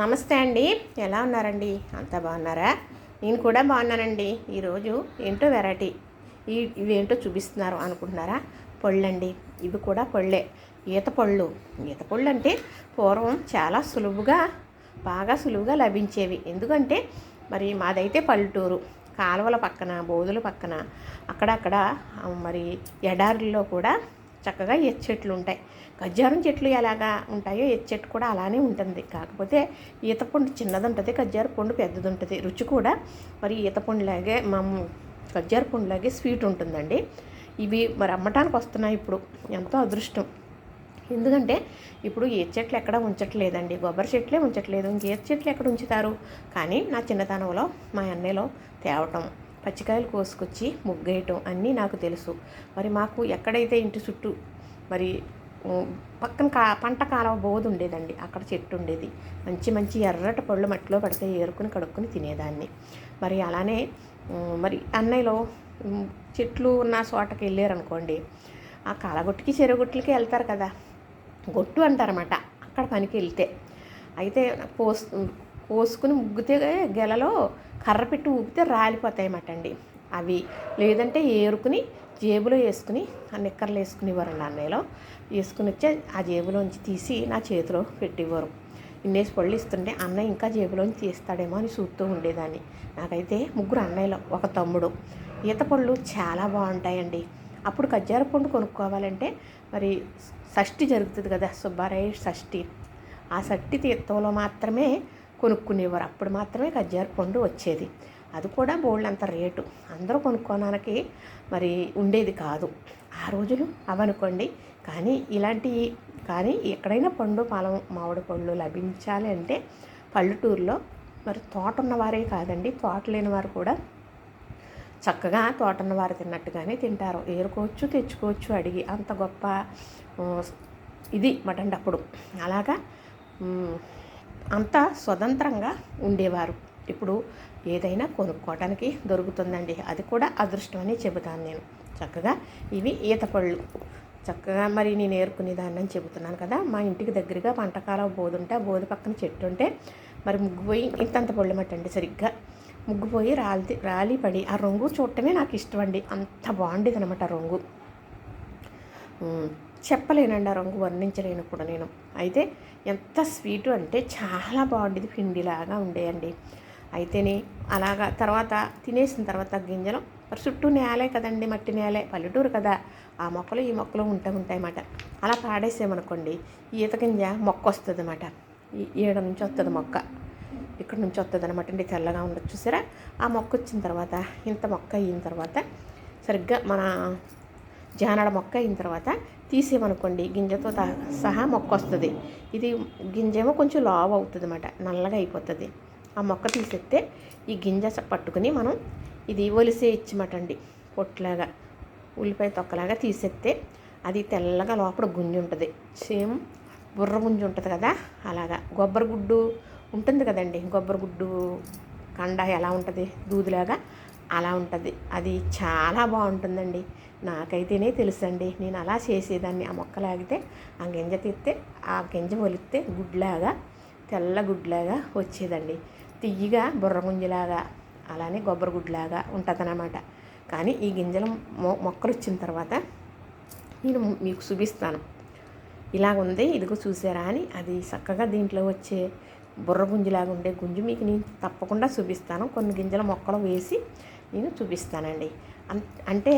నమస్తే అండి. ఎలా ఉన్నారండి? అంతా బాగున్నారా? నేను కూడా బాగున్నానండి. ఈరోజు ఏంటో వెరైటీ ఇవేంటో చూపిస్తున్నారు అనుకుంటున్నారా? పళ్ళండి. ఇవి కూడా పళ్ళే. ఈత పళ్ళు. ఈత పళ్ళు అంటే పూర్వం చాలా బాగా సులువుగా లభించేవి. ఎందుకంటే మరి మాదైతే పల్లెటూరు. కాలువల పక్కన, బోధుల పక్కన అక్కడక్కడ మరి ఎడారుల్లో కూడా చక్కగా ఈత చెట్లు ఉంటాయి. ఖర్జూరం చెట్లు ఎలాగా ఉంటాయో ఈత చెట్టు కూడా అలానే ఉంటుంది. కాకపోతే ఈత పండు చిన్నది ఉంటుంది, ఖర్జూర పండు పెద్దది ఉంటుంది. రుచి కూడా మరి ఈత పండులాగే ఖర్జూర పండులాగే స్వీట్ ఉంటుందండి. ఇవి మరి అమ్మటానికి వస్తున్నాయి ఇప్పుడు. ఎంతో అదృష్టం. ఎందుకంటే ఇప్పుడు ఈత చెట్లు ఎక్కడ ఉంచట్లేదండి. కొబ్బరి చెట్లే ఉంచట్లేదు, ఇంకేత చెట్లు ఎక్కడ ఉంచుతారు? కానీ నా చిన్నతనంలో మా అన్నయ్యలో తేవటం, పచ్చికాయలు కోసుకొచ్చి ముగ్గేయటం అన్నీ నాకు తెలుసు. మరి మాకు ఎక్కడైతే ఇంటి చుట్టూ మరి పక్కన పంట కాలువ బోధి ఉండేదండి. అక్కడ చెట్టు ఉండేది. మంచి మంచి ఎర్రటి పళ్ళు మట్టిలో పడితే ఏరుకుని కడుక్కొని తినేదాన్ని. మరి అలానే మరి అన్నయ్యలో చెట్లు ఉన్న చోటకి వెళ్ళారనుకోండి, ఆ కాలగొట్టుకి చెరుగొట్టులకి వెళ్తారు కదా, గొట్టు అంటారన్నమాట. అక్కడ పనికి వెళ్తే అయితే కోసుకుని ముగ్గితే గెలలో కర్ర పెట్టి ఊపితే రాలిపోతాయన్నమాట అండి అవి. లేదంటే ఏరుకుని జేబులో వేసుకుని ఆ నిక్కర్లు వేసుకునేవారండి. అన్నయ్యలో వేసుకుని వచ్చి ఆ జేబులోంచి తీసి నా చేతిలో పెట్టేవారు. ఇన్నేసి పళ్ళు ఇస్తుంటే అన్నయ్య ఇంకా జేబులోంచి తీస్తాడేమో అని చూస్తూ ఉండేదాన్ని. నాకైతే ముగ్గురు అన్నయ్యలో ఒక తమ్ముడు. ఈత పళ్ళు చాలా బాగుంటాయండి. అప్పుడు ఖర్జూర పండు కొనుక్కోవాలంటే మరి షష్ఠి జరుగుతుంది కదా, సుబ్బారాయ షష్ఠి. ఆ షష్ఠి తీర్థంలో మాత్రమే కొనుక్కునేవారు. అప్పుడు మాత్రమే ఖర్జూర పండు వచ్చేది. అది కూడా బోల్డంత రేటు. అందరూ కొనుక్కోవడానికి మరి ఉండేది కాదు ఆ రోజులు అవనుకోండి. కానీ ఎక్కడైనా పండు పొలం మామిడి పళ్ళు లభించాలి అంటే పల్లెటూరులో మరి తోట ఉన్నవారే కాదండి, తోట లేని వారు కూడా చక్కగా తోట ఉన్నవారు తిన్నట్టుగానే తింటారు. ఏరుకోవచ్చు, తెచ్చుకోవచ్చు అడిగి. అంత గొప్ప ఇది మటండి అప్పుడు. అలాగా అంత స్వతంత్రంగా ఉండేవారు. ఇప్పుడు ఏదైనా కొనుక్కోవడానికి దొరుకుతుందండి. అది కూడా అదృష్టం అని చెబుతాను నేను. చక్కగా ఇవి ఈత పళ్ళు. చక్కగా మరి నేను ఏరుకునేదాన్ని అని చెబుతున్నాను కదా. మా ఇంటికి దగ్గరగా పంటకాలం బోధి ఉంటే, ఆ బోధి పక్కన చెట్టు ఉంటే మరి ముగ్గుపోయి ఇంతంత పళ్ళు మట్టండి సరిగ్గా ముగ్గుపోయి రాలి పడి ఆ రంగు చూడటమే నాకు ఇష్టం అండి. అంత బాగుండేది అనమాట రంగు. చెప్పలేనండి ఆ రంగు, వర్ణించలేను కూడా నేను. అయితే ఎంత స్వీటు అంటే చాలా బాగుండేది, పిండిలాగా ఉండేయండి. అయితేనే అలాగా తర్వాత తినేసిన తర్వాత గింజలు మరి చుట్టూ నేలే కదండి, మట్టి నేలే, పల్లెటూరు కదా, ఆ మొక్కలు ఈ మొక్కలు ఉంటాయన్నమాట. అలా పాడేసామనుకోండి, ఈత గింజ మొక్క వస్తుంది అన్నమాట. ఈడ నుంచి వస్తుంది మొక్క, ఇక్కడ నుంచి వస్తుంది అనమాట అండి. తెల్లగా ఉండొచ్చు చూసారా. ఆ మొక్క వచ్చిన తర్వాత ఇంత మొక్క అయిన తర్వాత సరిగ్గా మన జానడ మొక్క అయిన తర్వాత తీసేమనుకోండి, గింజతో సహా మొక్క వస్తుంది. ఇది గింజేమో కొంచెం లావు అవుతుంది అన్నమాట, నల్లగా అయిపోతుంది. ఆ మొక్క తీసేస్తే ఈ గింజ పట్టుకుని మనం ఇది ఒలిసేయచ్చమాట అండి. పొట్లాగా ఉల్లిపాయ తొక్కలాగా తీసేస్తే అది తెల్లగా లోపల గుంజి ఉంటుంది. సేమ్ బుర్ర గుంజి ఉంటుంది కదా, అలాగా. కొబ్బరి గుడ్డు ఉంటుంది కదండి, కొబ్బరి గుడ్డు కండ ఎలా ఉంటుంది, దూదిలాగా అలా ఉంటుంది. అది చాలా బాగుంటుందండి. నాకైతేనే తెలుసండి. నేను అలా చేసేదాన్ని. ఆ మొక్క లాగితే ఆ గింజ తీస్తే ఆ గింజ ఒలిస్తే గుడ్లాగా, తెల్ల గుడ్లాగా వచ్చేదండి. తియ్యగా బుర్రగుంజిలాగా, అలానే కొబ్బరి గుడ్లాగా ఉంటుందన్నమాట. కానీ ఈ గింజలు మొక్కలు వచ్చిన తర్వాత నేను మీకు చూపిస్తాను. ఇలాగుంది, ఇదిగో చూసారా అని. అది చక్కగా దీంట్లో వచ్చే బుర్రగుంజిలాగా ఉండే గుంజు మీకు నేను తప్పకుండా చూపిస్తాను. కొన్ని గింజల మొక్కలు వేసి నేను చూపిస్తానండి. అంటే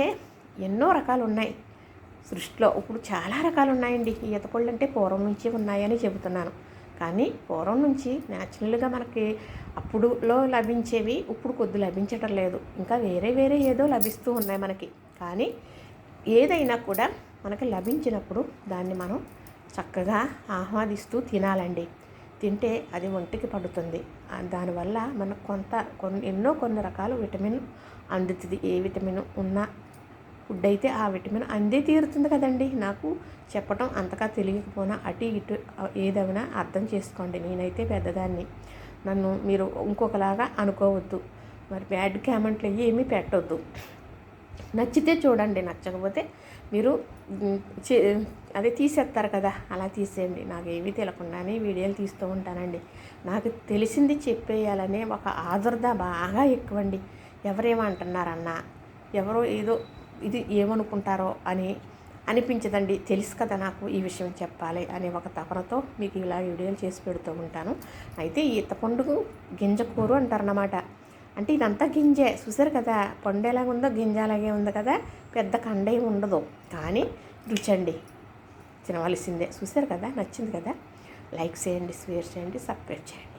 ఎన్నో రకాలు ఉన్నాయి సృష్టిలో. ఇప్పుడు చాలా రకాలు ఉన్నాయండి. ఈత పళ్ళు అంటే పూర్వం నుంచి ఉన్నాయని చెబుతున్నాను. కానీ పూర్వం నుంచి న్యాచురల్గా మనకి అప్పుడులో లభించేవి ఇప్పుడు కొద్ది లభించటం లేదు. ఇంకా వేరే ఏదో లభిస్తూ ఉన్నాయి మనకి. కానీ ఏదైనా కూడా మనకి లభించినప్పుడు దాన్ని మనం చక్కగా ఆహ్వాదిస్తూ తినాలండి. తింటే అది ఒంటికి పడుతుంది. దానివల్ల మనకు కొన్ని రకాల విటమిన్ అందుతుంది. ఏ విటమిన్ ఉన్న ఫుడ్ అయితే ఆ విటమిన్ అందే తీరుతుంది కదండి. నాకు చెప్పటం అంతగా తెలియకపోయినా అటు ఇటు ఏదైనా అర్థం చేసుకోండి. నేనైతే పెద్దదాన్ని, నన్ను మీరు ఇంకొకలాగా అనుకోవద్దు. మరి బ్యాడ్ కామెంట్లు ఏమీ పెట్టవద్దు. నచ్చితే చూడండి, నచ్చకపోతే మీరు అదే తీసేస్తారు కదా, అలా తీసేయండి. నాకు ఏమీ తెలియకుండానే వీడియోలు తీస్తూ ఉంటానండి. నాకు తెలిసింది చెప్పేయాలనే ఒక ఆదుర్ద బాగా ఎక్కువండి. ఎవరేమంటున్నారన్నా, ఎవరో ఏదో ఇది ఏమనుకుంటారో అని అనిపించదండి. తెలుసు కదా నాకు ఈ విషయం చెప్పాలి అనే ఒక తపనతో మీకు ఇలా వీడియోలు చేసి పెడుతూ ఉంటాను. అయితే ఈత పండుగ గింజకూరు అంటారన్నమాట. అంటే ఇదంతా గింజే, చూసారు కదా, పండు ఎలాగుందో గింజ అలాగే ఉంది కదా, పెద్ద కండ ఉండదు, కానీ రుచి అండి తినవలసిందే. చూసారు కదా, నచ్చింది కదా, లైక్ చేయండి, షేర్ చేయండి, సబ్స్క్రైబ్ చేయండి.